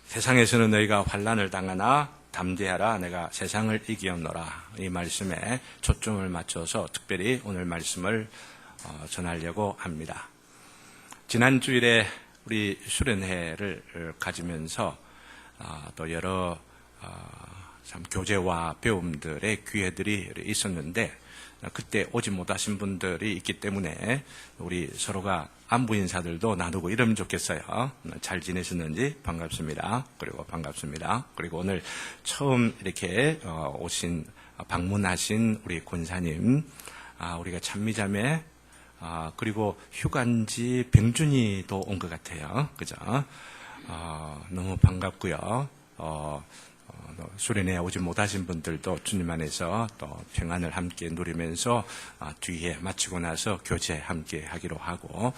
세상에서는 너희가 환난을 당하나 담대하라 내가 세상을 이기었노라. 이 말씀에 초점을 맞춰서 특별히 오늘 말씀을 전하려고 합니다. 지난 주일에 우리 수련회를 가지면서 또 여러 참 교제와 배움들의 기회들이 있었는데 그때 오지 못하신 분들이 있기 때문에 우리 서로가 안부 인사들도 나누고 이러면 좋겠어요. 잘 지내셨는지 반갑습니다. 그리고 오늘 처음 이렇게 방문하신 우리 권사님, 우리가 찬미자매, 그리고 휴간지 병준이도 온 것 같아요. 그죠? 너무 반갑고요. 수련회에 오지 못하신 분들도 주님 안에서 또 평안을 함께 누리면서 뒤에 마치고 나서 교제 함께 하기로 하고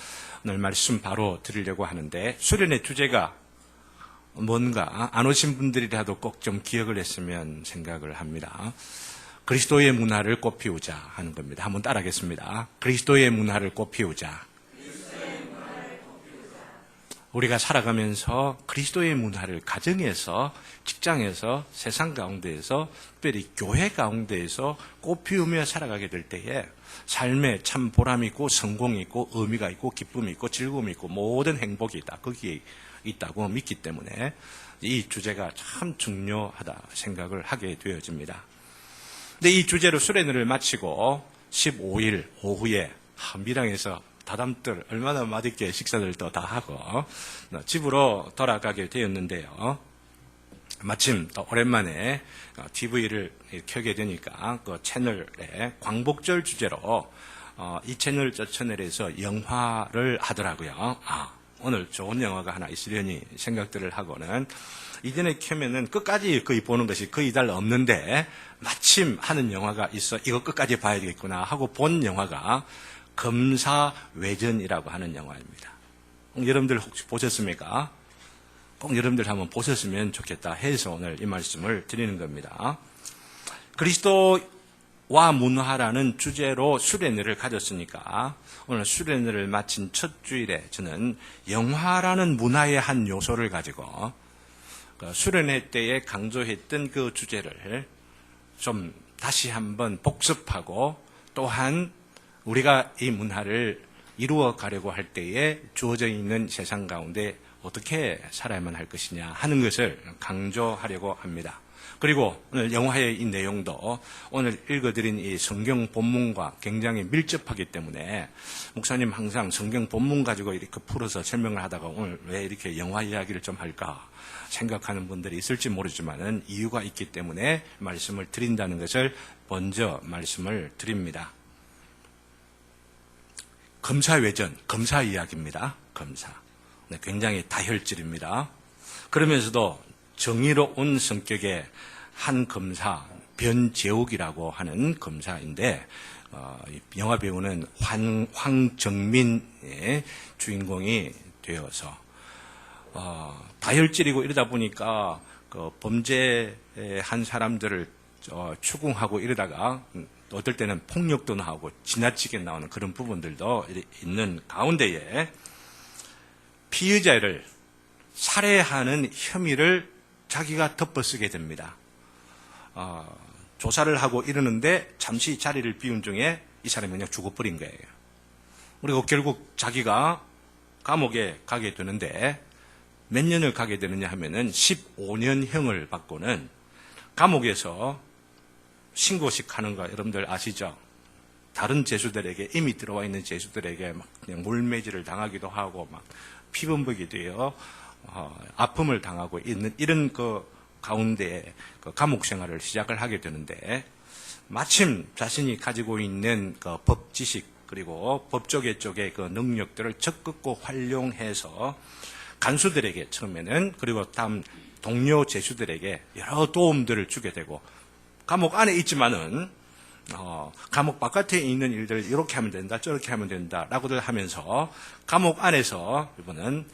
오늘 말씀 바로 드리려고 하는데 수련회 주제가 뭔가 안 오신 분들이라도 꼭 좀 기억을 했으면 생각을 합니다. 그리스도의 문화를 꽃피우자 하는 겁니다. 한번 따라하겠습니다. 그리스도의 문화를 꽃피우자. 우리가 살아가면서 그리스도의 문화를 가정에서, 직장에서, 세상 가운데에서, 특별히 교회 가운데에서 꽃피우며 살아가게 될 때에 삶에 참 보람이 있고 성공이 있고 의미가 있고 기쁨이 있고 즐거움이 있고 모든 행복이 있다. 거기에 있다고 믿기 때문에 이 주제가 참 중요하다 생각을 하게 되어집니다. 근데 이 주제로 수련회를 마치고 15일 오후에 밀양에서 다담들 얼마나 맛있게 식사들도 다 하고 집으로 돌아가게 되었는데요. 마침 또 오랜만에 TV를 켜게 되니까 그 채널에 광복절 주제로 이 채널 저 채널에서 영화를 하더라고요. 오늘 좋은 영화가 하나 있으려니 생각들을 하고는 이전에 켜면은 끝까지 거의 보는 것이 거의 잘 없는데 마침 하는 영화가 있어 이거 끝까지 봐야 되겠구나 하고 본 영화가 검사외전이라고 하는 영화입니다. 여러분들 혹시 보셨습니까? 꼭 여러분들 한번 보셨으면 좋겠다 해서 오늘 이 말씀을 드리는 겁니다. 그리스도와 문화라는 주제로 수련회를 가졌으니까 오늘 수련회를 마친 첫 주일에 저는 영화라는 문화의 한 요소를 가지고 수련회 때에 강조했던 그 주제를 좀 다시 한번 복습하고 또한 우리가 이 문화를 이루어 가려고 할 때에 주어져 있는 세상 가운데 어떻게 살아야만 할 것이냐 하는 것을 강조하려고 합니다. 그리고 오늘 영화의 이 내용도 오늘 읽어드린 이 성경 본문과 굉장히 밀접하기 때문에 목사님 항상 성경 본문 가지고 이렇게 풀어서 설명을 하다가 오늘 왜 이렇게 영화 이야기를 좀 할까 생각하는 분들이 있을지 모르지만은 이유가 있기 때문에 말씀을 드린다는 것을 먼저 말씀을 드립니다. 검사외전, 검사 이야기입니다. 검사. 네, 굉장히 다혈질입니다. 그러면서도 정의로운 성격의 한 검사, 변재욱이라고 하는 검사인데 영화 배우는 황정민의 주인공이 되어서 다혈질이고 이러다 보니까 그 범죄한 사람들을 추궁하고 이러다가 어떨 때는 폭력도 나오고 지나치게 나오는 그런 부분들도 있는 가운데에 피의자를 살해하는 혐의를 자기가 덮어쓰게 됩니다. 조사를 하고 이러는데 잠시 자리를 비운 중에 이 사람이 그냥 죽어버린 거예요. 그리고 결국 자기가 감옥에 가게 되는데 몇 년을 가게 되느냐 하면은 15년형을 받고는 감옥에서 신고식 하는 거 여러분들 아시죠? 다른 죄수들에게 이미 들어와 있는 죄수들에게 막 그냥 물매질을 당하기도 하고 막 피범벅이 되어 아픔을 당하고 있는 이런 그 가운데 그 감옥 생활을 시작을 하게 되는데 마침 자신이 가지고 있는 그 법 지식 그리고 법조계 쪽의 그 능력들을 적극 활용해서 간수들에게 처음에는 그리고 다음 동료 죄수들에게 여러 도움들을 주게 되고 감옥 안에 있지만은 감옥 바깥에 있는 일들을 이렇게 하면 된다 저렇게 하면 된다라고들 하면서 감옥 안에서 이번은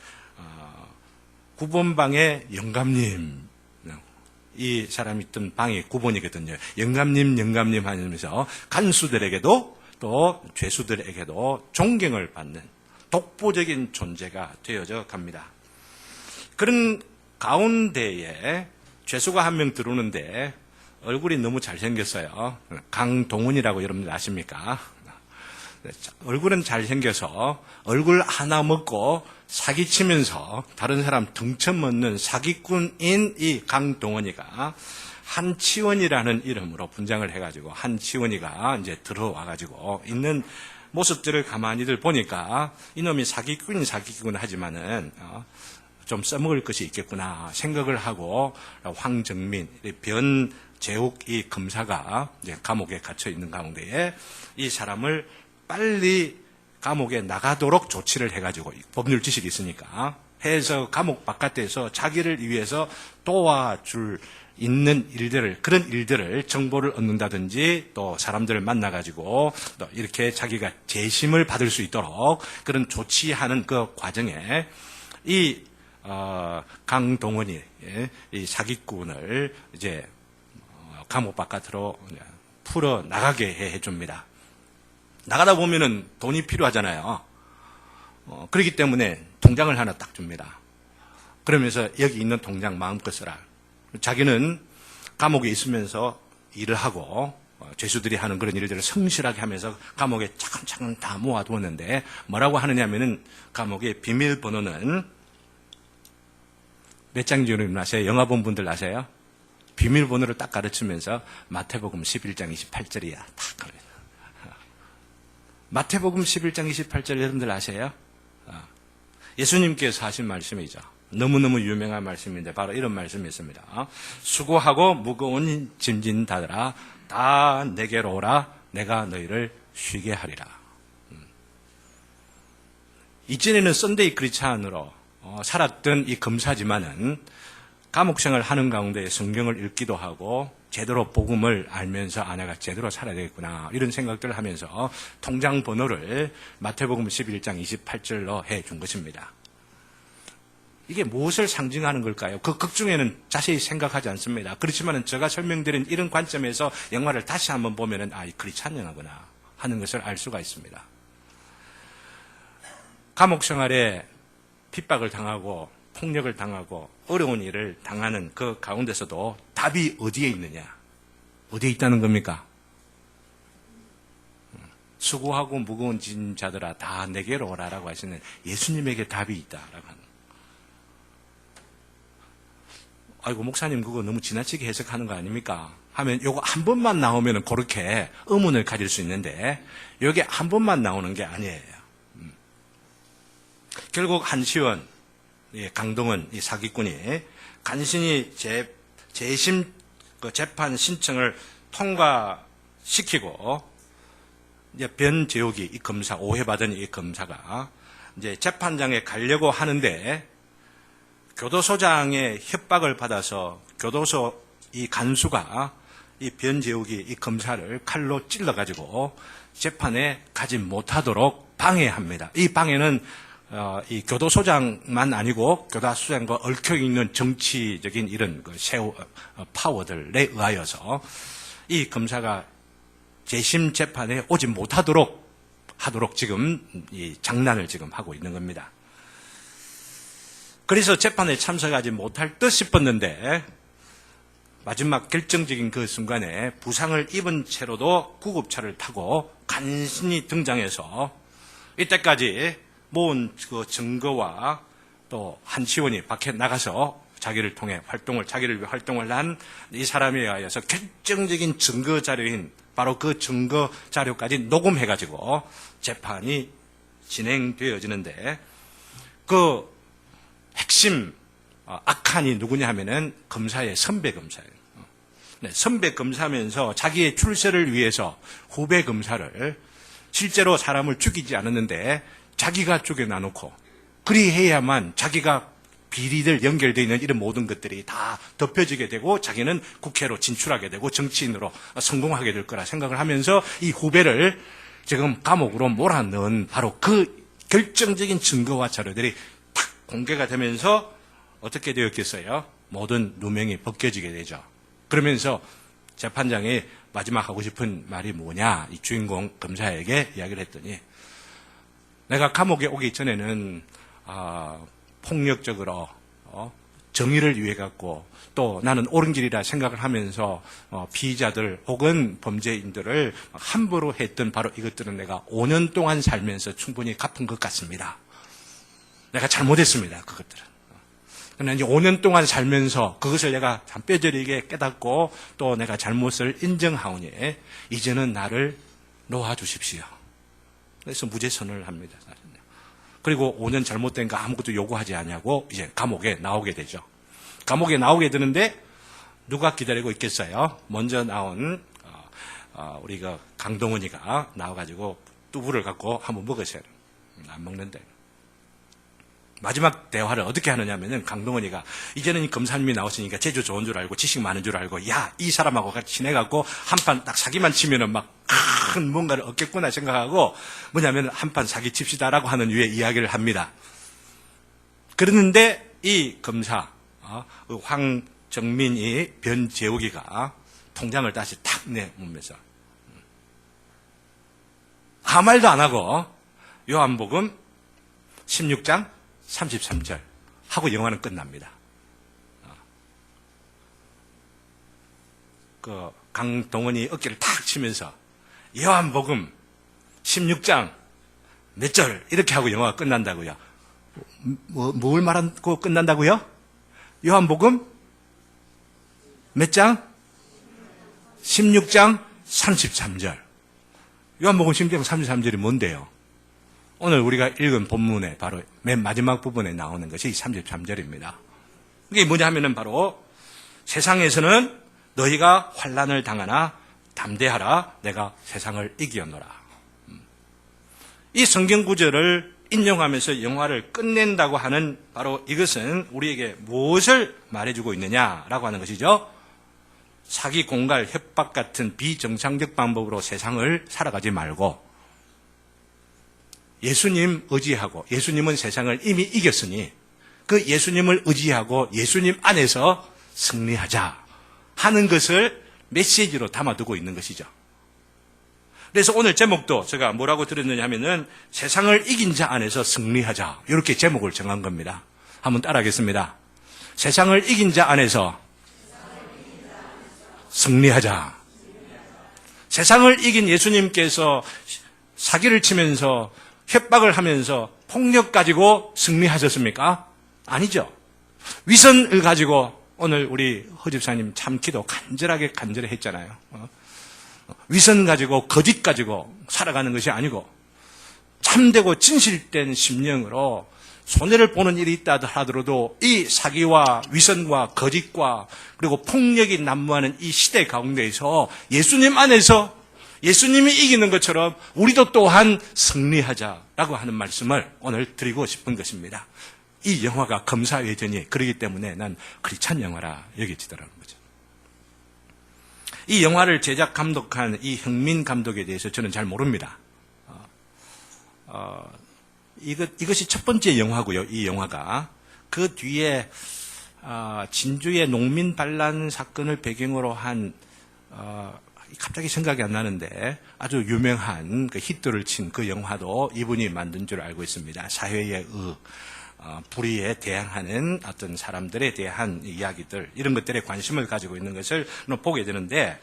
9번방의 영감님 이 사람이 있던 방이 9번이거든요. 영감님 하면서 간수들에게도 또 죄수들에게도 존경을 받는 독보적인 존재가 되어져 갑니다. 그런 가운데에 죄수가 한 명 들어오는데 얼굴이 너무 잘생겼어요. 강동원이라고 여러분들 아십니까? 얼굴은 잘생겨서 얼굴 하나 먹고 사기치면서 다른 사람 등쳐 먹는 사기꾼인 이 강동원이가 한치원이라는 이름으로 분장을 해가지고 한치원이가 이제 들어와가지고 있는 모습들을 가만히들 보니까 이놈이 사기꾼 하지만은 좀 써먹을 것이 있겠구나 생각을 하고 황정민, 변재욱 이 검사가 이제 감옥에 갇혀 있는 가운데에 이 사람을 빨리 감옥에 나가도록 조치를 해가지고 법률 지식이 있으니까 해서 감옥 바깥에서 자기를 위해서 도와줄 있는 일들을, 그런 일들을 정보를 얻는다든지 또 사람들을 만나가지고 또 이렇게 자기가 재심을 받을 수 있도록 그런 조치하는 그 과정에 이 강동원이 이 사기꾼을 이제 감옥 바깥으로 풀어 나가게 해줍니다. 나가다 보면은 돈이 필요하잖아요. 그렇기 때문에 통장을 하나 딱 줍니다. 그러면서 여기 있는 통장 마음껏 써라. 자기는 감옥에 있으면서 일을 하고 죄수들이 하는 그런 일들을 성실하게 하면서 감옥에 차근차근 다 모아두었는데 뭐라고 하느냐면은 감옥의 비밀번호는 몇 장인지 여러분 아세요? 영화 본 분들 아세요? 비밀번호를 딱 가르치면서 마태복음 11장 28절이야. 딱 그래요. 마태복음 11장 28절 여러분들 아세요? 예수님께서 하신 말씀이죠. 너무너무 유명한 말씀인데 바로 이런 말씀이 있습니다. 수고하고 무거운 짐진 다들아 다 내게로 오라 내가 너희를 쉬게 하리라. 이전에는 썬데이 크리스찬으로 살았던 이 검사지만은 감옥생활을 하는 가운데 성경을 읽기도 하고 제대로 복음을 알면서 내가 제대로 살아야 되겠구나 이런 생각들을 하면서 통장 번호를 마태복음 11장 28절로 해준 것입니다. 이게 무엇을 상징하는 걸까요? 그 극 중에는 자세히 생각하지 않습니다. 그렇지만 제가 설명드린 이런 관점에서 영화를 다시 한번 보면은 이 크리스찬 영화구나 하는 것을 알 수가 있습니다. 감옥 생활에 핍박을 당하고 폭력을 당하고 어려운 일을 당하는 그 가운데서도 답이 어디에 있느냐? 어디에 있다는 겁니까? 수고하고 무거운 짐 자들아 다 내게로 오라라고 하시는 예수님에게 답이 있다라고 하는. 아이고 목사님 그거 너무 지나치게 해석하는 거 아닙니까? 하면 요거 한 번만 나오면 그렇게 의문을 가질 수 있는데 요게 한 번만 나오는 게 아니에요. 결국 한시원, 강동원 이 사기꾼이 간신히 재심 재판 신청을 통과시키고 이제 변재욱이 이 검사 오해받은 이 검사가 이제 재판장에 가려고 하는데 교도소장의 협박을 받아서 교도소 이 간수가 이 변재욱이 이 검사를 칼로 찔러가지고 재판에 가지 못하도록 방해합니다. 이 방해는 이 교도소장만 아니고 교도소장과 얽혀있는 정치적인 이런 파워들에 의하여서 이 검사가 재심 재판에 오지 못하도록 지금 이 장난을 지금 하고 있는 겁니다. 그래서 재판에 참석하지 못할 듯 싶었는데 마지막 결정적인 그 순간에 부상을 입은 채로도 구급차를 타고 간신히 등장해서 이때까지 모은 그 증거와 또 한시원이 밖에 나가서 자기를 위해 활동을 한 이 사람에 의하여서 결정적인 증거 자료인 바로 그 증거 자료까지 녹음해가지고 재판이 진행되어지는데 그 핵심 악한이 누구냐 하면은 검사의 선배 검사예요. 선배 검사면서 자기의 출세를 위해서 후배 검사를 실제로 사람을 죽이지 않았는데 자기가 죽여놔놓고 그리해야만 자기가 비리들 연결되어 있는 이런 모든 것들이 다 덮여지게 되고 자기는 국회로 진출하게 되고 정치인으로 성공하게 될 거라 생각을 하면서 이 후배를 지금 감옥으로 몰아넣은 바로 그 결정적인 증거와 자료들이 탁 공개가 되면서 어떻게 되었겠어요? 모든 누명이 벗겨지게 되죠. 그러면서 재판장이 마지막 하고 싶은 말이 뭐냐? 이 주인공 검사에게 이야기를 했더니 내가 감옥에 오기 전에는 폭력적으로 정의를 위해 갖고 또 나는 옳은 길이라 생각을 하면서 피의자들 혹은 범죄인들을 함부로 했던 바로 이것들은 내가 5년 동안 살면서 충분히 갚은 것 같습니다. 내가 잘못했습니다. 그것들은. 그러나 이제 5년 동안 살면서 그것을 내가 참 뼈저리게 깨닫고 또 내가 잘못을 인정하오니 이제는 나를 놓아주십시오. 그래서 무죄 선언을 합니다. 그리고 5년 잘못된 거 아무것도 요구하지 않냐고 이제 감옥에 나오게 되죠. 감옥에 나오게 되는데 누가 기다리고 있겠어요? 먼저 나온 우리가 강동원이가 나와가지고 두부를 갖고 한번 먹으세요. 안 먹는데. 마지막 대화를 어떻게 하느냐면은 강동원이가 이제는 검사님이 나왔으니까 재주 좋은 줄 알고 지식 많은 줄 알고 야, 이 사람하고 같이 지내갖고 한판 딱 사기만 치면은 막 큰 뭔가를 얻겠구나 생각하고 뭐냐면 한판 사기 칩시다라고 하는 유의 이야기를 합니다. 그러는데 이 검사 황정민이 변재욱이가 통장을 다시 탁 내밀면서 아무 말도 안 하고 요한복음 16장 33절 하고 영화는 끝납니다. 그 강동원이 어깨를 탁 치면서 요한복음 16장 몇 절 이렇게 하고 영화가 끝난다고요. 뭘 말하고 끝난다고요? 요한복음 몇 장? 16장 33절. 요한복음 16장 33절이 뭔데요? 오늘 우리가 읽은 본문에 바로 맨 마지막 부분에 나오는 것이 33절입니다. 이게 뭐냐 하면은 바로 세상에서는 너희가 환난을 당하나 담대하라 내가 세상을 이기었노라. 이 성경 구절을 인용하면서 영화를 끝낸다고 하는 바로 이것은 우리에게 무엇을 말해주고 있느냐라고 하는 것이죠. 사기, 공갈, 협박 같은 비정상적 방법으로 세상을 살아가지 말고 예수님 의지하고 예수님은 세상을 이미 이겼으니 그 예수님을 의지하고 예수님 안에서 승리하자 하는 것을 메시지로 담아두고 있는 것이죠. 그래서 오늘 제목도 제가 뭐라고 들었느냐 하면은 세상을 이긴 자 안에서 승리하자 이렇게 제목을 정한 겁니다. 한번 따라하겠습니다. 세상을 이긴 자 안에서 승리하자. 세상을 이긴 예수님께서 사기를 치면서 협박을 하면서 폭력 가지고 승리하셨습니까? 아니죠. 위선을 가지고 오늘 우리 허 집사님 참 기도 간절하게 했잖아요. 위선 가지고 거짓 가지고 살아가는 것이 아니고 참되고 진실된 심령으로 손해를 보는 일이 있다 하더라도 이 사기와 위선과 거짓과 그리고 폭력이 난무하는 이 시대 가운데에서 예수님 안에서 예수님이 이기는 것처럼 우리도 또한 승리하자라고 하는 말씀을 오늘 드리고 싶은 것입니다. 이 영화가 검사외전이 그러기 때문에 난 크리스찬 영화라 여겨지더라는 거죠. 이 영화를 제작 감독한 이 형민 감독에 대해서 저는 잘 모릅니다. 이것이 첫 번째 영화고요. 이 영화가 그 뒤에 진주의 농민 반란 사건을 배경으로 한 갑자기 생각이 안 나는데 아주 유명한 그 히트를 친 그 영화도 이분이 만든 줄 알고 있습니다. 사회의 불의에 대항하는 어떤 사람들에 대한 이야기들 이런 것들에 관심을 가지고 있는 것을 보게 되는데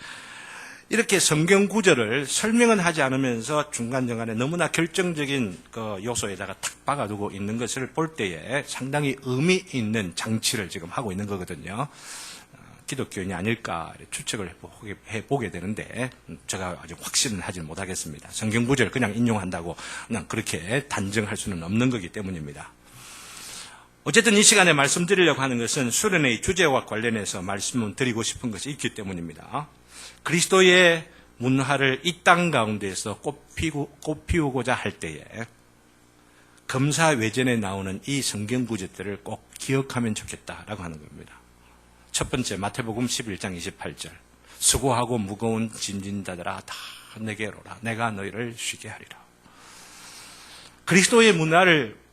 이렇게 성경 구절을 설명은 하지 않으면서 중간중간에 너무나 결정적인 그 요소에다가 탁 박아두고 있는 것을 볼 때에 상당히 의미 있는 장치를 지금 하고 있는 거거든요. 기독교인이 아닐까 추측을 해보게 되는데 제가 아직 확신은 하지 못하겠습니다. 성경 구절 그냥 인용한다고 그냥 그렇게 단정할 수는 없는 거기 때문입니다. 어쨌든 이 시간에 말씀드리려고 하는 것은 수련회의 주제와 관련해서 말씀을 드리고 싶은 것이 있기 때문입니다. 그리스도의 문화를 이 땅 가운데에서 꽃피우고자 할 때에 검사외전에 나오는 이 성경 구절들을 꼭 기억하면 좋겠다라고 하는 겁니다. 첫 번째 마태복음 11장 28절 수고하고 무거운 짐진 자들아 다 내게로 오라 내가 너희를 쉬게 하리라. 그리스도의 문화를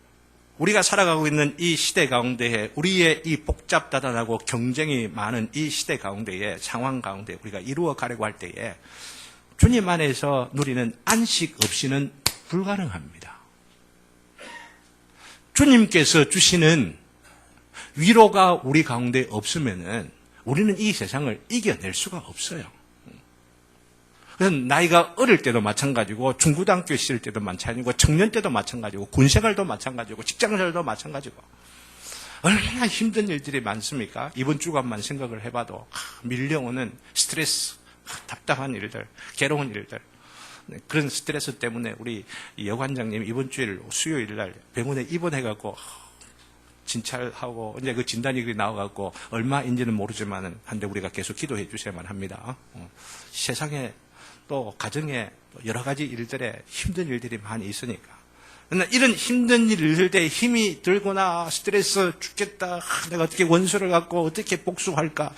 우리가 살아가고 있는 이 시대 가운데에 우리의 이 복잡다단하고 경쟁이 많은 이 시대 가운데에 상황 가운데 우리가 이루어 가려고 할 때에 주님 안에서 누리는 안식 없이는 불가능합니다. 주님께서 주시는 위로가 우리 가운데 없으면은 우리는 이 세상을 이겨낼 수가 없어요. 그래서 나이가 어릴 때도 마찬가지고 중고등학교 있을 때도 마찬가지고 청년 때도 마찬가지고 군생활도 마찬가지고 직장생활도 마찬가지고 얼마나 힘든 일들이 많습니까? 이번 주간만 생각을 해봐도 밀려오는 스트레스, 답답한 일들, 괴로운 일들. 그런 스트레스 때문에 우리 여관장님 이번 주일 수요일 날 병원에 입원해갖고 진찰하고 이제 그 진단이 나와갖고 얼마인지는 모르지만은 한데 우리가 계속 기도해 주셔야만 합니다. 세상에 또 가정에 여러 가지 일들에 힘든 일들이 많이 있으니까. 그러나 이런 힘든 일들에 힘이 들거나 스트레스 죽겠다, 내가 어떻게 원수를 갖고 어떻게 복수할까,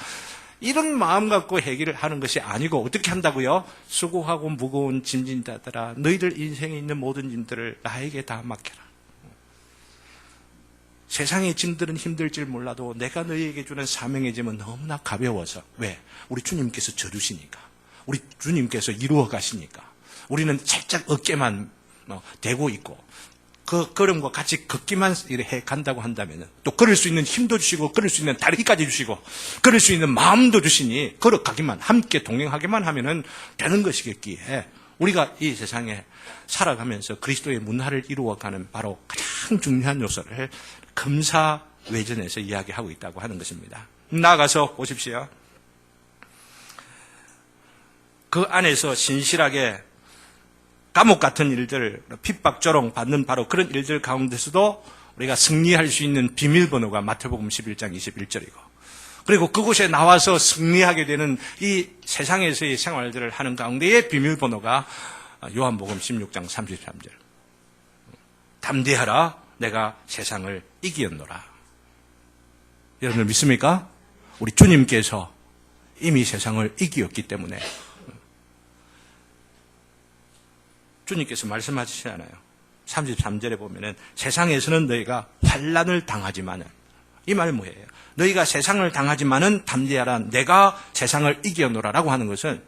이런 마음 갖고 해결을 하는 것이 아니고 어떻게 한다고요? 수고하고 무거운 짐진 자들아 너희들 인생에 있는 모든 짐들을 나에게 다 맡겨라. 세상의 짐들은 힘들지 몰라도 내가 너희에게 주는 사명의 짐은 너무나 가벼워서. 왜? 우리 주님께서 져주시니까. 우리 주님께서 이루어 가시니까. 우리는 살짝 어깨만 대고 있고 그 걸음과 같이 걷기만 해 간다고 한다면 또 걸을 수 있는 힘도 주시고 걸을 수 있는 다리까지 주시고 걸을 수 있는 마음도 주시니 걸어가기만 함께 동행하기만 하면은 되는 것이겠기에 우리가 이 세상에 살아가면서 그리스도의 문화를 이루어가는 바로 가장 중요한 요소를 금사외전에서 이야기하고 있다고 하는 것입니다. 나아가서 보십시오. 그 안에서 신실하게 감옥 같은 일들, 핍박, 조롱 받는 바로 그런 일들 가운데서도 우리가 승리할 수 있는 비밀번호가 마태복음 11장 21절이고 그리고 그곳에 나와서 승리하게 되는 이 세상에서의 생활들을 하는 가운데의 비밀번호가 요한복음 16장 33절. 담대하라, 내가 세상을 이기었노라. 여러분들 믿습니까? 우리 주님께서 이미 세상을 이기었기 때문에 주님께서 말씀하시잖아요. 33절에 보면은 세상에서는 너희가 환난을 당하지만은, 이 말이 뭐예요? 너희가 세상을 당하지만은 담대하라, 내가 세상을 이겨노라라고 하는 것은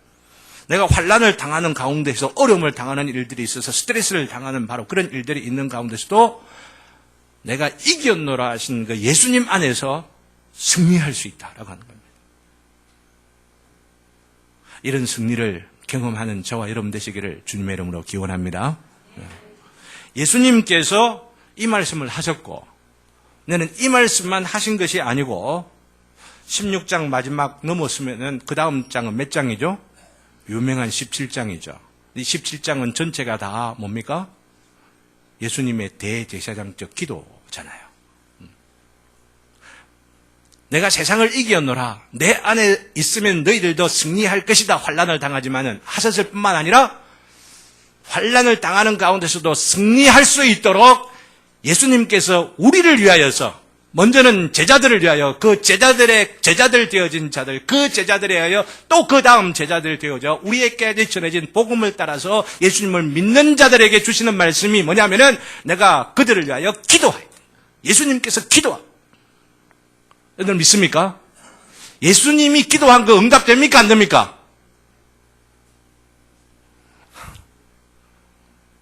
내가 환난을 당하는 가운데서 어려움을 당하는 일들이 있어서 스트레스를 당하는 바로 그런 일들이 있는 가운데서도 내가 이겨노라 하신 그 예수님 안에서 승리할 수 있다라고 하는 겁니다. 이런 승리를 경험하는 저와 여러분 되시기를 주님의 이름으로 기원합니다. 예수님께서 이 말씀을 하셨고 너는 이 말씀만 하신 것이 아니고 16장 마지막 넘었으면은 그 다음 장은 몇 장이죠? 유명한 17장이죠. 이 17장은 전체가 다 뭡니까? 예수님의 대제사장적 기도잖아요. 내가 세상을 이겨노라. 내 안에 있으면 너희들도 승리할 것이다. 환난을 당하지만은 하셨을 뿐만 아니라 환난을 당하는 가운데서도 승리할 수 있도록 예수님께서 우리를 위하여서 먼저는 제자들을 위하여 그 제자들의 제자들 되어진 자들 그 제자들에 의하여 또 그 다음 제자들 되어져 우리에게 전해진 복음을 따라서 예수님을 믿는 자들에게 주시는 말씀이 뭐냐면은 내가 그들을 위하여 기도해. 예수님께서 기도하. 여러분 믿습니까? 예수님이 기도한 거 응답됩니까? 안 됩니까?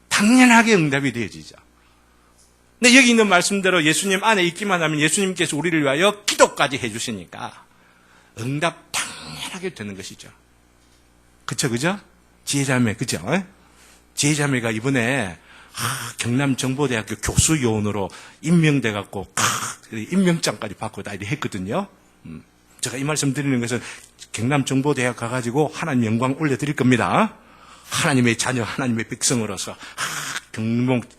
당연하게 응답이 되어지죠. 근데 여기 있는 말씀대로 예수님 안에 있기만 하면 예수님께서 우리를 위하여 기도까지 해주시니까 응답 당연하게 되는 것이죠. 그죠? 지혜자매, 그죠? 지혜자매가 이번에 경남정보대학교 교수요원으로 임명돼갖고 임명장까지 받고 다 했거든요. 제가 이 말씀 드리는 것은 경남정보대학 가가지고 하나님 영광 올려드릴 겁니다. 하나님의 자녀, 하나님의 백성으로서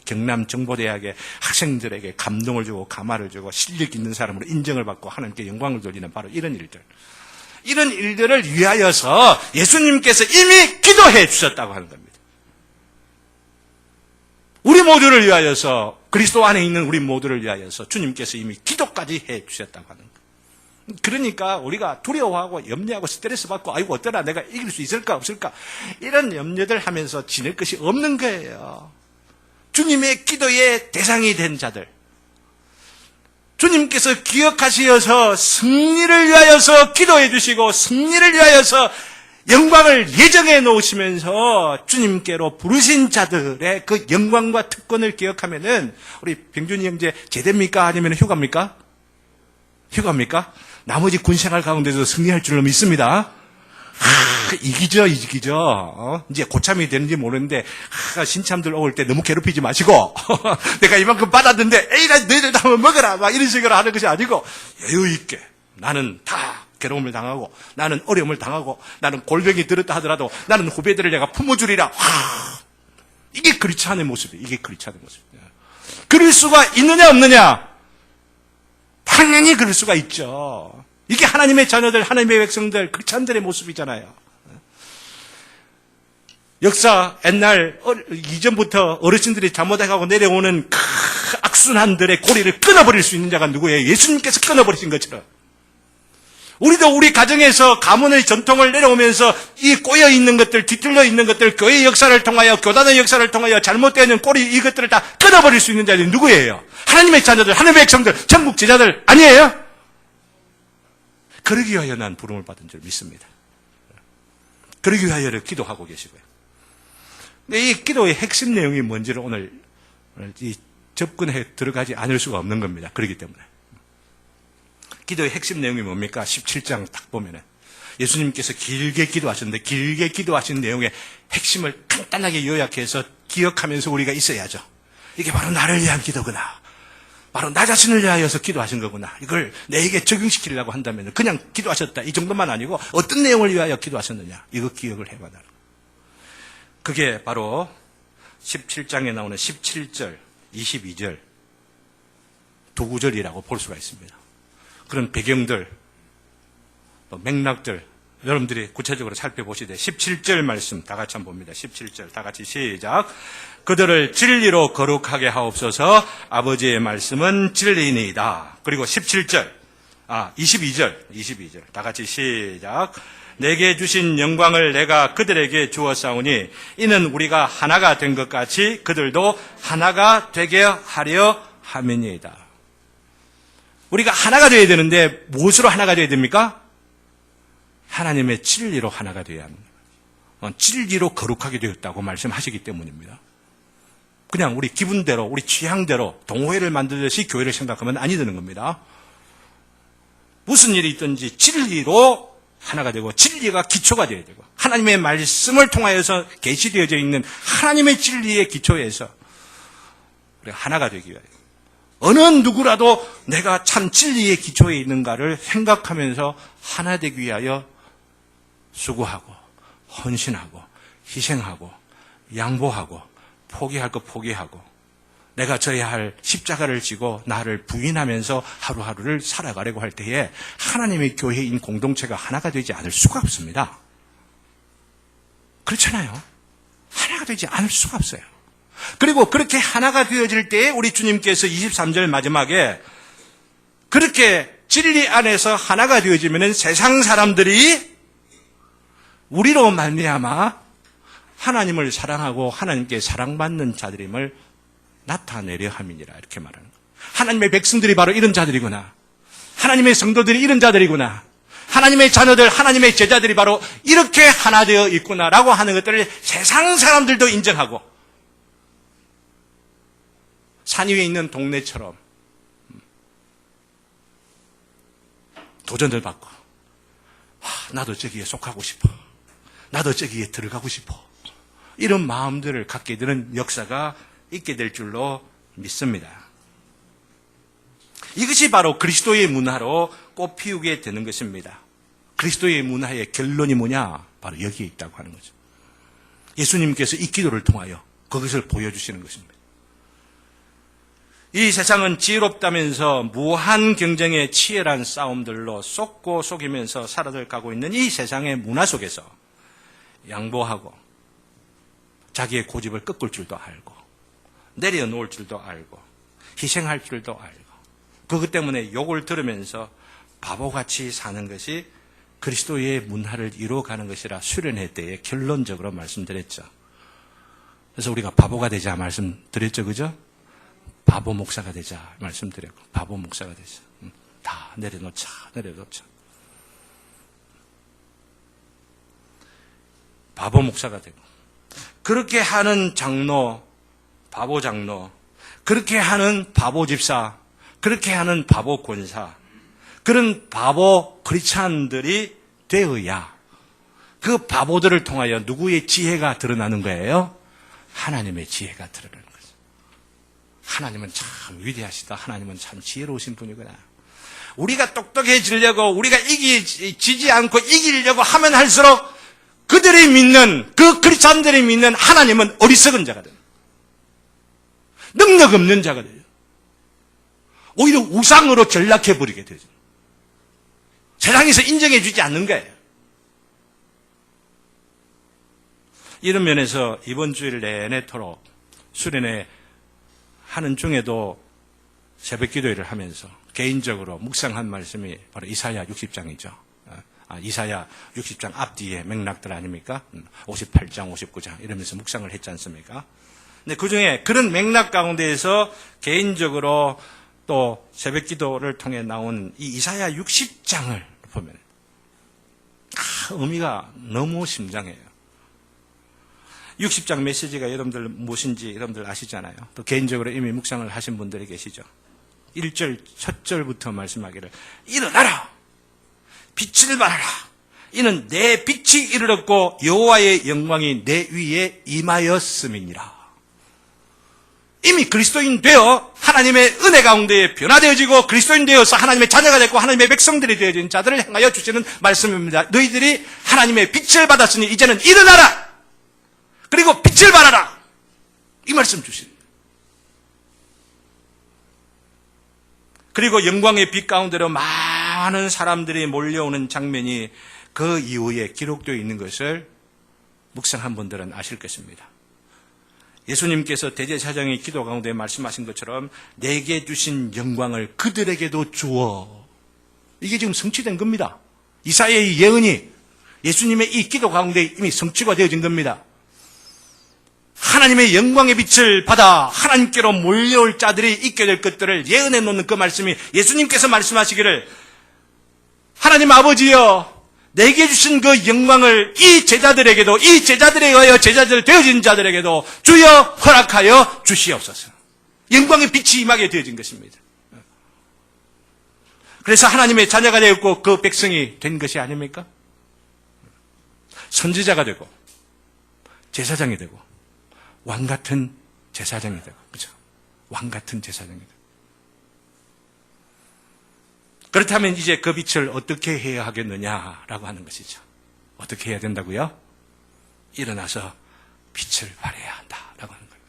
경남정보대학의 학생들에게 감동을 주고 감화를 주고 실력 있는 사람으로 인정을 받고 하나님께 영광을 돌리는 바로 이런 일들. 이런 일들을 위하여서 예수님께서 이미 기도해 주셨다고 하는 겁니다. 우리 모두를 위하여서 그리스도 안에 있는 우리 모두를 위하여서 주님께서 이미 기도까지 해 주셨다고 하는 거예요. 그러니까 우리가 두려워하고 염려하고 스트레스 받고 아이고 어떠나 내가 이길 수 있을까 없을까 이런 염려들 하면서 지낼 것이 없는 거예요. 주님의 기도의 대상이 된 자들 주님께서 기억하시어서 승리를 위하여서 기도해 주시고 승리를 위하여서 영광을 예정해 놓으시면서 주님께로 부르신 자들의 그 영광과 특권을 기억하면은 우리 병준이 형제 제대입니까? 아니면 휴가입니까? 휴가입니까? 나머지 군 생활 가운데서 승리할 줄로 믿습니다. 이기죠. 이제 고참이 되는지 모르는데, 신참들 올 때 너무 괴롭히지 마시고, 내가 이만큼 받았는데, 에이, 너희들 한번 먹어라. 막 이런 식으로 하는 것이 아니고, 여유있게. 나는 다 괴로움을 당하고, 나는 어려움을 당하고, 나는 골병이 들었다 하더라도, 나는 후배들을 내가 품어주리라. 이게 크리스찬의 모습이에요. 이게 크리스찬의 모습이에요. 그럴 수가 있느냐, 없느냐? 당연히 그럴 수가 있죠. 이게 하나님의 자녀들, 하나님의 백성들, 크리스찬들의 모습이잖아요. 역사 옛날 이전부터 어르신들이 잘못해가고 내려오는 악순환들의 고리를 끊어버릴 수 있는 자가 누구예요? 예수님께서 끊어버리신 것처럼. 우리도 우리 가정에서 가문의 전통을 내려오면서 이 꼬여있는 것들, 뒤틀려 있는 것들, 교회의 역사를 통하여, 교단의 역사를 통하여 잘못되는 꼬리 이것들을 다 끊어버릴 수 있는 자들이 누구예요? 하나님의 자녀들, 하나님의 백성들, 천국 제자들 아니에요? 그러기 위하여 난 부름을 받은 줄 믿습니다. 그러기 위하여를 기도하고 계시고요. 근데 이 기도의 핵심 내용이 뭔지를 오늘 이 접근해 들어가지 않을 수가 없는 겁니다. 그렇기 때문에. 기도의 핵심 내용이 뭡니까? 17장 딱 보면은 예수님께서 길게 기도하셨는데 길게 기도하신 내용의 핵심을 간단하게 요약해서 기억하면서 우리가 있어야죠. 이게 바로 나를 위한 기도구나. 바로 나 자신을 위하여서 기도하신 거구나. 이걸 내게 적용시키려고 한다면 그냥 기도하셨다. 이 정도만 아니고 어떤 내용을 위하여 기도하셨느냐. 이거 기억을 해봐야 합니다. 그게 바로 17장에 나오는 17절, 22절 두 구절이라고 볼 수가 있습니다. 그런 배경들, 또 맥락들 여러분들이 구체적으로 살펴보시되 17절 말씀 다 같이 한번 봅니다. 17절 다 같이 시작. 그들을 진리로 거룩하게 하옵소서. 아버지의 말씀은 진리니이다. 그리고 17절, 22절 다 같이 시작. 내게 주신 영광을 내가 그들에게 주었사오니 이는 우리가 하나가 된 것 같이 그들도 하나가 되게 하려 함이니이다. 우리가 하나가 되어야 되는데 무엇으로 하나가 되어야 됩니까? 하나님의 진리로 하나가 되어야 합니다. 진리로 거룩하게 되었다고 말씀하시기 때문입니다. 그냥 우리 기분대로 우리 취향대로 동호회를 만들듯이 교회를 생각하면 아니 되는 겁니다. 무슨 일이 있든지 진리로 하나가 되고 진리가 기초가 되어야 되고 하나님의 말씀을 통하여서 계시되어져 있는 하나님의 진리의 기초에서 우리가 하나가 되기 위하여 어느 누구라도 내가 참 진리의 기초에 있는가를 생각하면서 하나 되기 위하여 수고하고 헌신하고 희생하고 양보하고 포기할 거 포기하고 내가 져야 할 십자가를 지고 나를 부인하면서 하루하루를 살아가려고 할 때에 하나님의 교회인 공동체가 하나가 되지 않을 수가 없습니다. 그렇잖아요. 하나가 되지 않을 수가 없어요. 그리고 그렇게 하나가 되어질 때에 우리 주님께서 23절 마지막에 그렇게 진리 안에서 하나가 되어지면 세상 사람들이 우리로 말미암아 하나님을 사랑하고 하나님께 사랑받는 자들임을 나타내려 함이니라 이렇게 말하는 거예요. 하나님의 백성들이 바로 이런 자들이구나. 하나님의 성도들이 이런 자들이구나. 하나님의 자녀들, 하나님의 제자들이 바로 이렇게 하나 되어 있구나라고 하는 것들을 세상 사람들도 인정하고 산 위에 있는 동네처럼 도전을 받고 나도 저기에 속하고 싶어. 나도 저기에 들어가고 싶어. 이런 마음들을 갖게 되는 역사가 있게 될 줄로 믿습니다. 이것이 바로 그리스도의 문화로 꽃피우게 되는 것입니다. 그리스도의 문화의 결론이 뭐냐? 바로 여기에 있다고 하는 거죠. 예수님께서 이 기도를 통하여 그것을 보여주시는 것입니다. 이 세상은 지혜롭다면서 무한 경쟁의 치열한 싸움들로 쏟고 속이면서 살아가고 있는 이 세상의 문화 속에서 양보하고 자기의 고집을 꺾을 줄도 알고 내려놓을 줄도 알고 희생할 줄도 알고 그것 때문에 욕을 들으면서 바보같이 사는 것이 그리스도의 문화를 이루어가는 것이라 수련회 때에 결론적으로 말씀드렸죠. 그래서 우리가 바보가 되자 말씀드렸죠. 그죠? 바보 목사가 되자 말씀드렸고 바보 목사가 되자. 다 내려놓자. 바보 목사가 되고 그렇게 하는 장로, 바보 장로, 그렇게 하는 바보 집사, 그렇게 하는 바보 권사, 그런 바보 크리스찬들이 되어야 그 바보들을 통하여 누구의 지혜가 드러나는 거예요? 하나님의 지혜가 드러나는 거죠. 하나님은 참 위대하시다. 하나님은 참 지혜로우신 분이구나. 우리가 똑똑해지려고, 우리가 지지 않고 이기려고 하면 할수록 그들이 믿는, 그 크리스찬들이 믿는 하나님은 어리석은 자가 돼요. 능력 없는 자가 돼요. 오히려 우상으로 전락해버리게 되죠. 세상에서 인정해주지 않는 거예요. 이런 면에서 이번 주일 내내토록 수련회 하는 중에도 새벽 기도회를 하면서 개인적으로 묵상한 말씀이 바로 이사야 60장이죠. 이사야 60장 앞뒤의 맥락들 아닙니까? 58장, 59장 이러면서 묵상을 했지 않습니까? 근데 그 중에 그런 맥락 가운데에서 개인적으로 또 새벽 기도를 통해 나온 이 이사야 60장을 보면 의미가 너무 심장해요. 60장 메시지가 여러분들 무엇인지 여러분들 아시잖아요. 또 개인적으로 이미 묵상을 하신 분들이 계시죠. 1절 첫 절부터 말씀하기를 일어나라 빛을 발하라 이는 내 빛이 이르렀고 여호와의 영광이 내 위에 임하였음이니라. 이미 그리스도인 되어 하나님의 은혜 가운데 변화되어지고 그리스도인 되어서 하나님의 자녀가 됐고 하나님의 백성들이 되어진 자들을 향하여 주시는 말씀입니다. 너희들이 하나님의 빛을 받았으니 이제는 일어나라 그리고 빛을 발하라 이 말씀 주십니다. 그리고 영광의 빛 가운데로 많은 사람들이 몰려오는 장면이 그 이후에 기록되어 있는 것을 묵상한 분들은 아실 것입니다. 예수님께서 대제사장의 기도 가운데 말씀하신 것처럼 내게 주신 영광을 그들에게도 주어. 이게 지금 성취된 겁니다. 이사야의 예언이 예수님의 이 기도 가운데 이미 성취가 되어진 겁니다. 하나님의 영광의 빛을 받아 하나님께로 몰려올 자들이 있게 될 것들을 예언해 놓는 그 말씀이 예수님께서 말씀하시기를 하나님 아버지여 내게 주신 그 영광을 이 제자들에게도 이 제자들에 의하여 제자들 되어진 자들에게도 주여 허락하여 주시옵소서. 영광의 빛이 임하게 되어진 것입니다. 그래서 하나님의 자녀가 되었고 그 백성이 된 것이 아닙니까? 선지자가 되고 제사장이 되고 왕 같은 제사장이 되고, 그죠? 왕 같은 제사장이 되고. 그렇다면 이제 그 빛을 어떻게 해야 하겠느냐라고 하는 것이죠. 어떻게 해야 된다고요? 일어나서 빛을 발해야 한다라고 하는 거예요.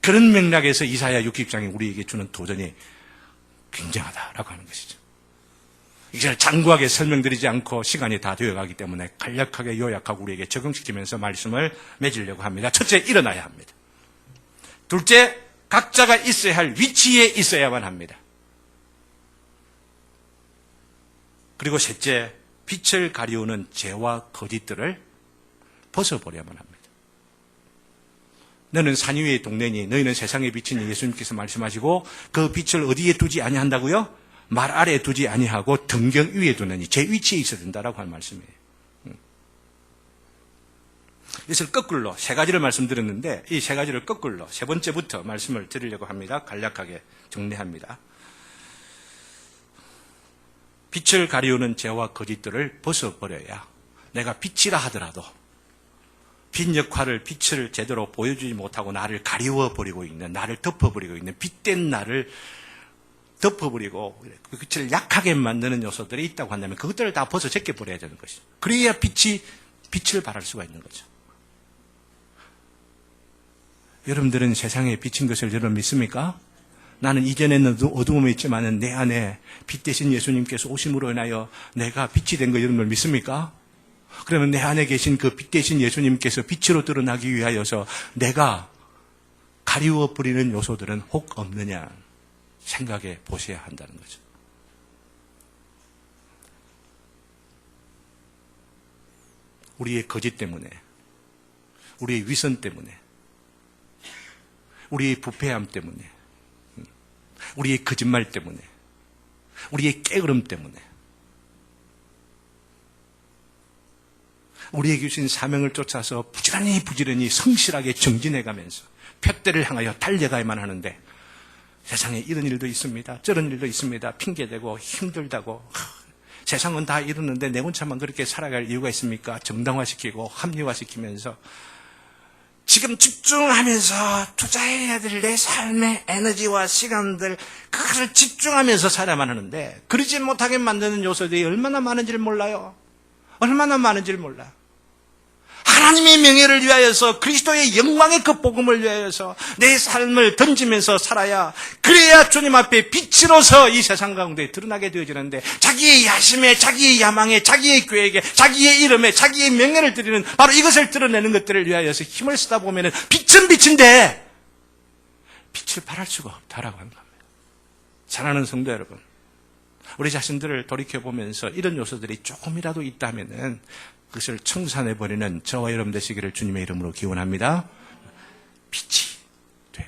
그런 맥락에서 이사야 60장이 우리에게 주는 도전이 굉장하다라고 하는 것이죠. 이제 장구하게 설명드리지 않고 시간이 다 되어가기 때문에 간략하게 요약하고 우리에게 적용시키면서 말씀을 맺으려고 합니다. 첫째, 일어나야 합니다. 둘째, 각자가 있어야 할 위치에 있어야만 합니다. 그리고 셋째, 빛을 가리우는 죄와 거짓들을 벗어버려야만 합니다. 너는 산 위의 동네니 너희는 세상의 빛이니 예수님께서 말씀하시고 그 빛을 어디에 두지 아니한다고요? 말 아래에 두지 아니하고 등경 위에 두느니 제 위치에 있어야 된다라고 하는 말씀이에요. 이것을 거꾸로 세 가지를 말씀드렸는데 이 세 가지를 거꾸로 세 번째부터 말씀을 드리려고 합니다. 간략하게 정리합니다. 빛을 가리우는 죄와 거짓들을 벗어버려야 내가 빛이라 하더라도 빛 역할을 빛을 제대로 보여주지 못하고 나를 가리워버리고 있는 나를 덮어버리고 있는 빛된 나를 덮어버리고 그 빛을 약하게 만드는 요소들이 있다고 한다면 그것들을 다 벗어 제껴버려야 되는 것이죠. 그래야 빛을 발할 수가 있는 거죠. 여러분들은 세상에 비친 것을 여러분 믿습니까? 나는 이전에는 어두움에 있지만 내 안에 빛 대신 예수님께서 오심으로 인하여 내가 빛이 된 거 여러분들 믿습니까? 그러면 내 안에 계신 그 빛 대신 예수님께서 빛으로 드러나기 위하여서 내가 가리워버리는 요소들은 혹 없느냐 생각해 보셔야 한다는 거죠. 우리의 거짓 때문에, 우리의 위선 때문에, 우리의 부패함 때문에, 우리의 거짓말 때문에, 우리의 깨으름 때문에, 우리에게 주신 사명을 쫓아서 부지런히 성실하게 정진해가면서 표대를 향하여 달려가야만 하는데 세상에 이런 일도 있습니다. 저런 일도 있습니다. 핑계대고 힘들다고. 세상은 다 이러는데 내 혼자만 그렇게 살아갈 이유가 있습니까? 정당화시키고 합리화시키면서 지금 집중하면서 투자해야 될 내 삶의 에너지와 시간들, 그것을 집중하면서 살아야만 하는데 그러지 못하게 만드는 요소들이 얼마나 많은지를 몰라요. 얼마나 많은지를 몰라요. 하나님의 명예를 위하여서, 그리스도의 영광의 그 복음을 위하여서 내 삶을 던지면서 살아야, 그래야 주님 앞에 빛으로서 이 세상 가운데 드러나게 되어지는데, 자기의 야심에, 자기의 야망에, 자기의 계획에, 자기의 이름에, 자기의 명예를 드리는 바로 이것을 드러내는 것들을 위하여서 힘을 쓰다 보면은 빛은 빛인데 빛을 발할 수가 없다라고 하는 겁니다. 사랑하는 성도 여러분, 우리 자신들을 돌이켜보면서 이런 요소들이 조금이라도 있다면은 그것을 청산해버리는 저와 여러분 되시기를 주님의 이름으로 기원합니다. 빛이 돼요.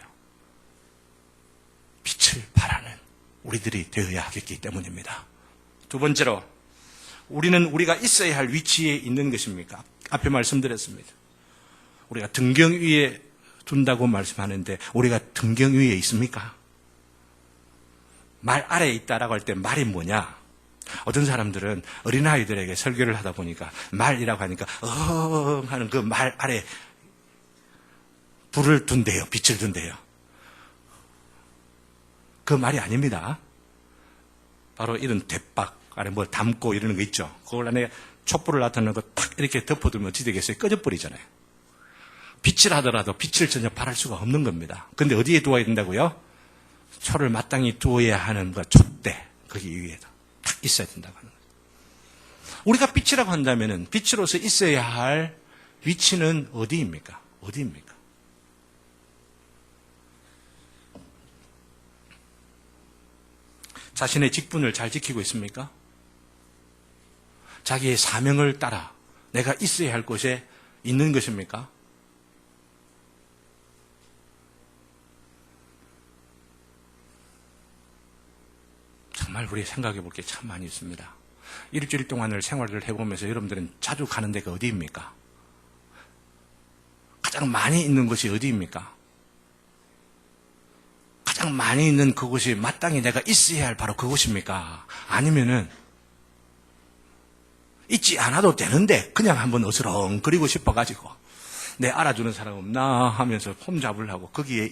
빛을 발하는 우리들이 되어야 하겠기 때문입니다. 두 번째로, 우리는 우리가 있어야 할 위치에 있는 것입니까? 앞에 말씀드렸습니다. 우리가 등경 위에 둔다고 말씀하는데 우리가 등경 위에 있습니까? 말 아래에 있다라고 할 때 말이 뭐냐? 어떤 사람들은 어린아이들에게 설교를 하다 보니까 말이라고 하니까 하는 그 말 아래 불을 둔대요. 빛을 둔대요. 그 말이 아닙니다. 바로 이런 대박 안에 뭘 담고 이러는 거 있죠. 그걸 안에 촛불을 나타내는 거 탁 이렇게 덮어두면 어찌 되겠어요? 꺼져버리잖아요. 빛을 하더라도 빛을 전혀 발할 수가 없는 겁니다. 근데 어디에 두어야 된다고요? 초를 마땅히 두어야 하는 그 촛대, 거기 위에다 딱 있어야 된다고 하는 거예요. 우리가 빛이라고 한다면은 빛으로서 있어야 할 위치는 어디입니까? 어디입니까? 자신의 직분을 잘 지키고 있습니까? 자기의 사명을 따라 내가 있어야 할 곳에 있는 것입니까? 정말 우리 생각해 볼 게 참 많이 있습니다. 일주일 동안을 생활을 해보면서 여러분들은 자주 가는 데가 어디입니까? 가장 많이 있는 곳이 어디입니까? 가장 많이 있는 그곳이 마땅히 내가 있어야 할 바로 그곳입니까? 아니면은 있지 않아도 되는데 그냥 한번 어스렁거리고 싶어가지고 내 알아주는 사람 없나 하면서 폼 잡으려고 거기에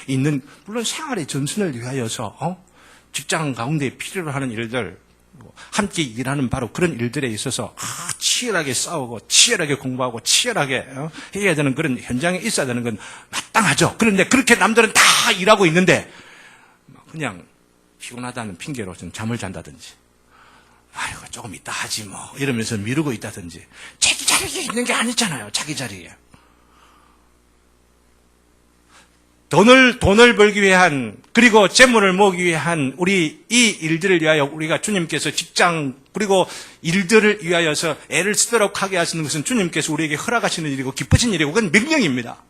있는, 물론 생활의 전순을 위하여서 직장 가운데 필요로 하는 일들, 함께 일하는 바로 그런 일들에 있어서 치열하게 싸우고 치열하게 공부하고 치열하게 해야 되는 그런 현장에 있어야 되는 건 마땅하죠. 그런데 그렇게 남들은 다 일하고 있는데 그냥 피곤하다는 핑계로 좀 잠을 잔다든지, 아이고 조금 이따 하지 뭐 이러면서 미루고 있다든지, 자기 자리에 있는 게 아니잖아요. 자기 자리에. 돈을 벌기 위한, 그리고 재물을 모으기 위한 우리 이 일들을 위하여 우리가 주님께서 직장 그리고 일들을 위하여서 애를 쓰도록 하게 하시는 것은 주님께서 우리에게 허락하시는 일이고 기쁘신 일이고 그건 명령입니다.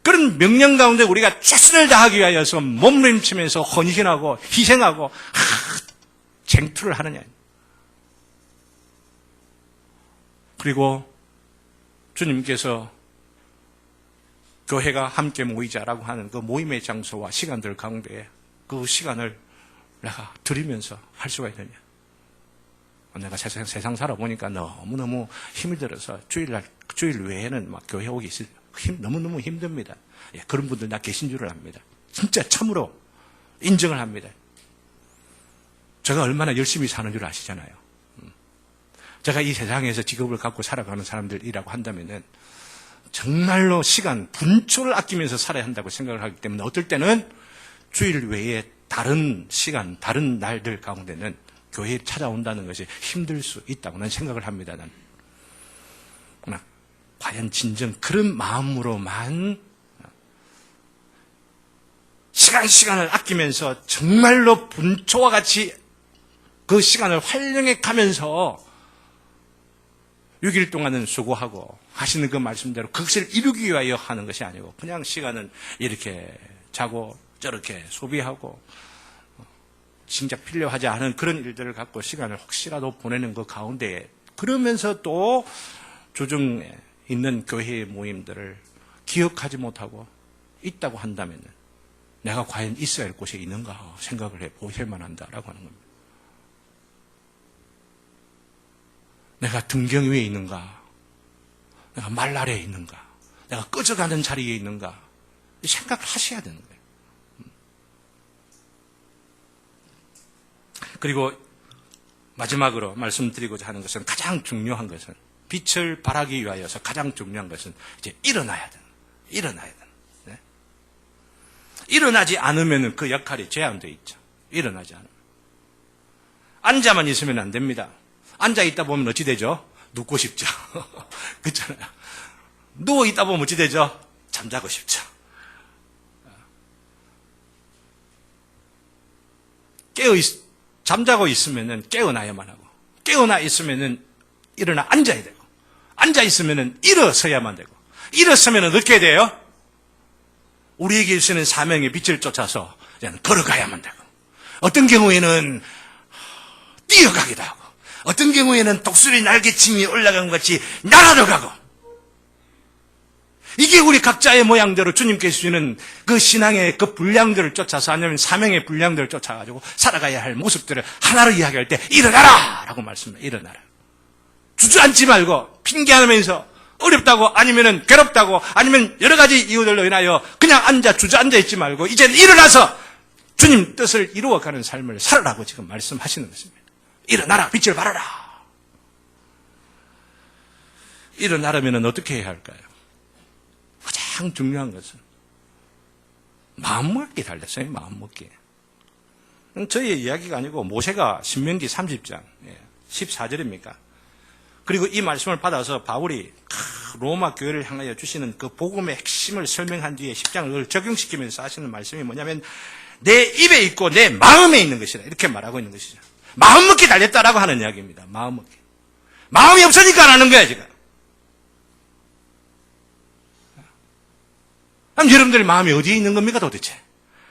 그런 명령 가운데 우리가 최선을 다하기 위하여서 몸부림치면서 헌신하고 희생하고 쟁투를 하느냐. 그리고 주님께서 교회가 함께 모이자라고 하는 그 모임의 장소와 시간들 가운데 그 시간을 내가 드리면서 할 수가 있느냐. 내가 세상 살아보니까 너무너무 힘이 들어서 주일 외에는 막 교회 오기 너무너무 힘듭니다. 예, 그런 분들 나 계신 줄을 압니다. 진짜 참으로 인정을 합니다. 제가 얼마나 열심히 사는 줄 아시잖아요. 제가 이 세상에서 직업을 갖고 살아가는 사람들이라고 한다면은 정말로 시간, 분초를 아끼면서 살아야 한다고 생각을 하기 때문에 어떨 때는 주일 외에 다른 시간, 다른 날들 가운데는 교회에 찾아온다는 것이 힘들 수 있다고 난 생각을 합니다. 난. 그러나 과연 진정 그런 마음으로만 시간을 아끼면서 정말로 분초와 같이 그 시간을 활용해 가면서 6일 동안은 수고하고 하시는 그 말씀대로 그것을 이루기 위하여 하는 것이 아니고 그냥 시간은 이렇게 자고 저렇게 소비하고 진짜 필요하지 않은 그런 일들을 갖고 시간을 혹시라도 보내는 그 가운데에, 그러면서 또 조중에 있는 교회의 모임들을 기억하지 못하고 있다고 한다면 내가 과연 있어야 할 곳에 있는가 생각을 해보셔야만 한다라고 하는 겁니다. 내가 등경 위에 있는가? 내가 말 아래에 있는가? 내가 꺼져가는 자리에 있는가? 생각을 하셔야 되는 거예요. 그리고 마지막으로 말씀드리고자 하는 것은, 가장 중요한 것은, 빛을 발하기 위하여서 가장 중요한 것은 이제 일어나야 되는, 일어나야 되는. 네? 일어나지 않으면 그 역할이 제한되어 있죠. 일어나지 않으면. 앉아만 있으면 안 됩니다. 앉아 있다 보면 어찌 되죠? 눕고 싶죠. 그렇잖아요. 누워 있다 보면 어찌 되죠? 잠자고 싶죠. 잠자고 있으면은 깨어나야만 하고, 깨어나 있으면은 일어나 앉아야 되고, 앉아 있으면은 일어서야만 되고, 일어서면은 어떻게 돼요? 우리에게 있는 사명의 빛을 쫓아서 그냥 걸어가야만 되고, 어떤 경우에는 뛰어가기도 하고, 어떤 경우에는 독수리 날개침이 올라간 것 같이 날아도 가고, 이게 우리 각자의 모양대로 주님께서 주는 그 신앙의 그 분량들을 쫓아서, 아니면 사명의 분량들을 쫓아가지고 살아가야 할 모습들을 하나로 이야기할 때, 일어나라! 라고 말씀해요. 일어나라. 주저앉지 말고, 핑계하면서 어렵다고, 아니면은 괴롭다고, 아니면 여러 가지 이유들로 인하여 그냥 주저앉아 있지 말고, 이제는 일어나서 주님 뜻을 이루어가는 삶을 살아라고 지금 말씀하시는 것입니다. 일어나라! 빛을 발하라! 일어나려면 어떻게 해야 할까요? 가장 중요한 것은 마음먹기 달렸어요. 마음먹기. 저희의 이야기가 아니고 모세가 신명기 30장 14절입니까? 그리고 이 말씀을 받아서 바울이 로마 교회를 향하여 주시는 그 복음의 핵심을 설명한 뒤에 10장을 적용시키면서 하시는 말씀이 뭐냐면, 내 입에 있고 내 마음에 있는 것이다, 이렇게 말하고 있는 것이죠. 마음먹기 달렸다라고 하는 이야기입니다. 마음먹기. 마음이 없으니까 안 하는 거야 지금. 그럼 여러분들의 마음이 어디에 있는 겁니까 도대체?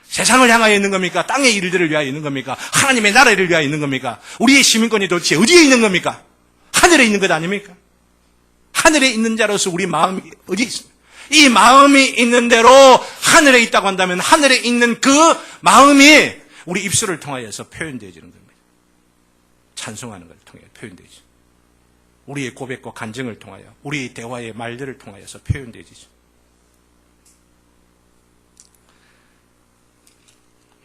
세상을 향하여 있는 겁니까? 땅의 일들을 위하여 있는 겁니까? 하나님의 나라를 위하여 있는 겁니까? 우리의 시민권이 도대체 어디에 있는 겁니까? 하늘에 있는 것 아닙니까? 하늘에 있는 자로서 우리 마음이 어디에 있습니까? 이 마음이 있는 대로 하늘에 있다고 한다면, 하늘에 있는 그 마음이 우리 입술을 통하여서 표현되어지는 겁니다. 찬송하는 것을 통해 표현되죠. 우리의 고백과 간증을 통하여, 우리의 대화의 말들을 통하여서 표현되어지죠.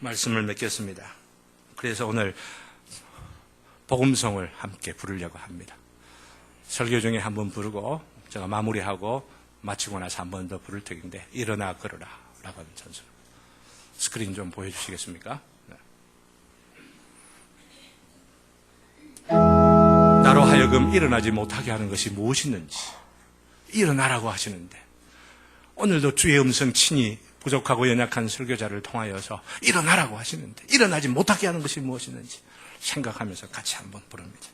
말씀을 맺겠습니다. 그래서 오늘 복음송을 함께 부르려고 합니다. 설교 중에 한번 부르고 제가 마무리하고 마치고 나서 한 번 더 부를 터인데, 일어나 걸어라 라고 하는 찬송. 스크린 좀 보여주시겠습니까? 네. 나로 하여금 일어나지 못하게 하는 것이 무엇이든지 일어나라고 하시는데, 오늘도 주의 음성 친히 부족하고 연약한 설교자를 통하여서 일어나라고 하시는데, 일어나지 못하게 하는 것이 무엇이든지 생각하면서 같이 한번 부릅니다.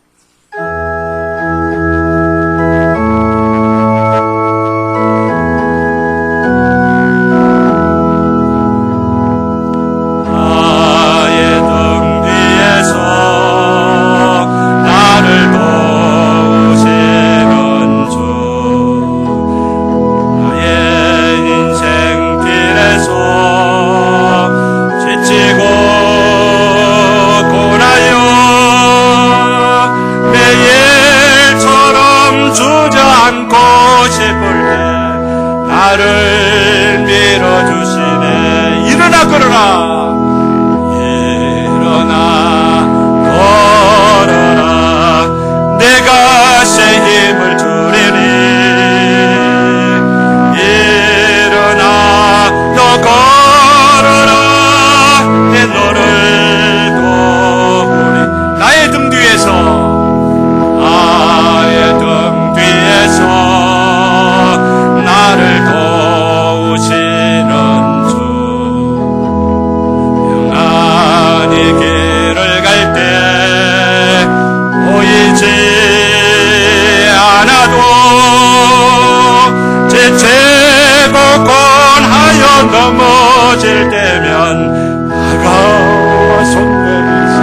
넘어질 때면 나가 손내리시.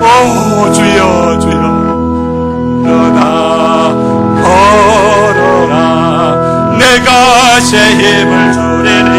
오 주여 주여, 일어나 걸어라. 내가 새 힘을 주리니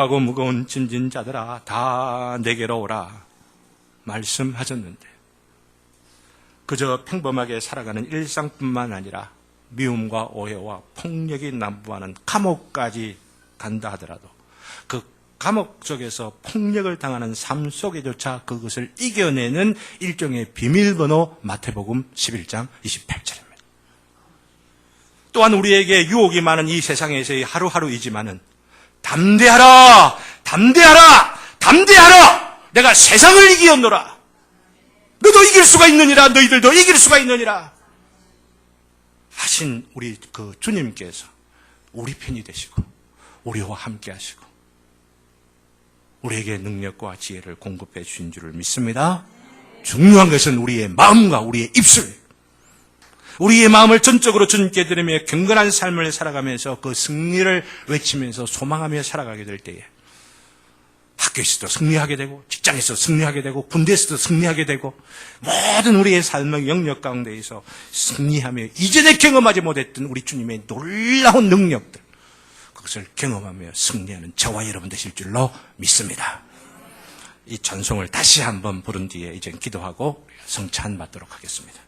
수고하고 무거운 짐진 자들아 다 내게로 오라 말씀하셨는데 그저 평범하게 살아가는 일상뿐만 아니라 미움과 오해와 폭력이 난무하는 감옥까지 간다 하더라도 그 감옥 속에서 폭력을 당하는 삶 속에조차 그것을 이겨내는 일종의 비밀번호 마태복음 11장 28절입니다. 또한 우리에게 유혹이 많은 이 세상에서의 하루하루이지만은 담대하라! 담대하라! 담대하라! 내가 세상을 이기었노라! 너도 이길 수가 있느니라! 너희들도 이길 수가 있느니라! 하신 우리 그 주님께서 우리 편이 되시고 우리와 함께 하시고 우리에게 능력과 지혜를 공급해 주신 줄을 믿습니다. 중요한 것은 우리의 마음과 우리의 입술, 우리의 마음을 전적으로 주님께 드리며 경건한 삶을 살아가면서 그 승리를 외치면서 소망하며 살아가게 될 때에 학교에서도 승리하게 되고 직장에서도 승리하게 되고 군대에서도 승리하게 되고 모든 우리의 삶의 영역 가운데에서 승리하며 이전에 경험하지 못했던 우리 주님의 놀라운 능력들, 그것을 경험하며 승리하는 저와 여러분 되실 줄로 믿습니다. 이 찬송을 다시 한번 부른 뒤에 이제 기도하고 성찬 받도록 하겠습니다.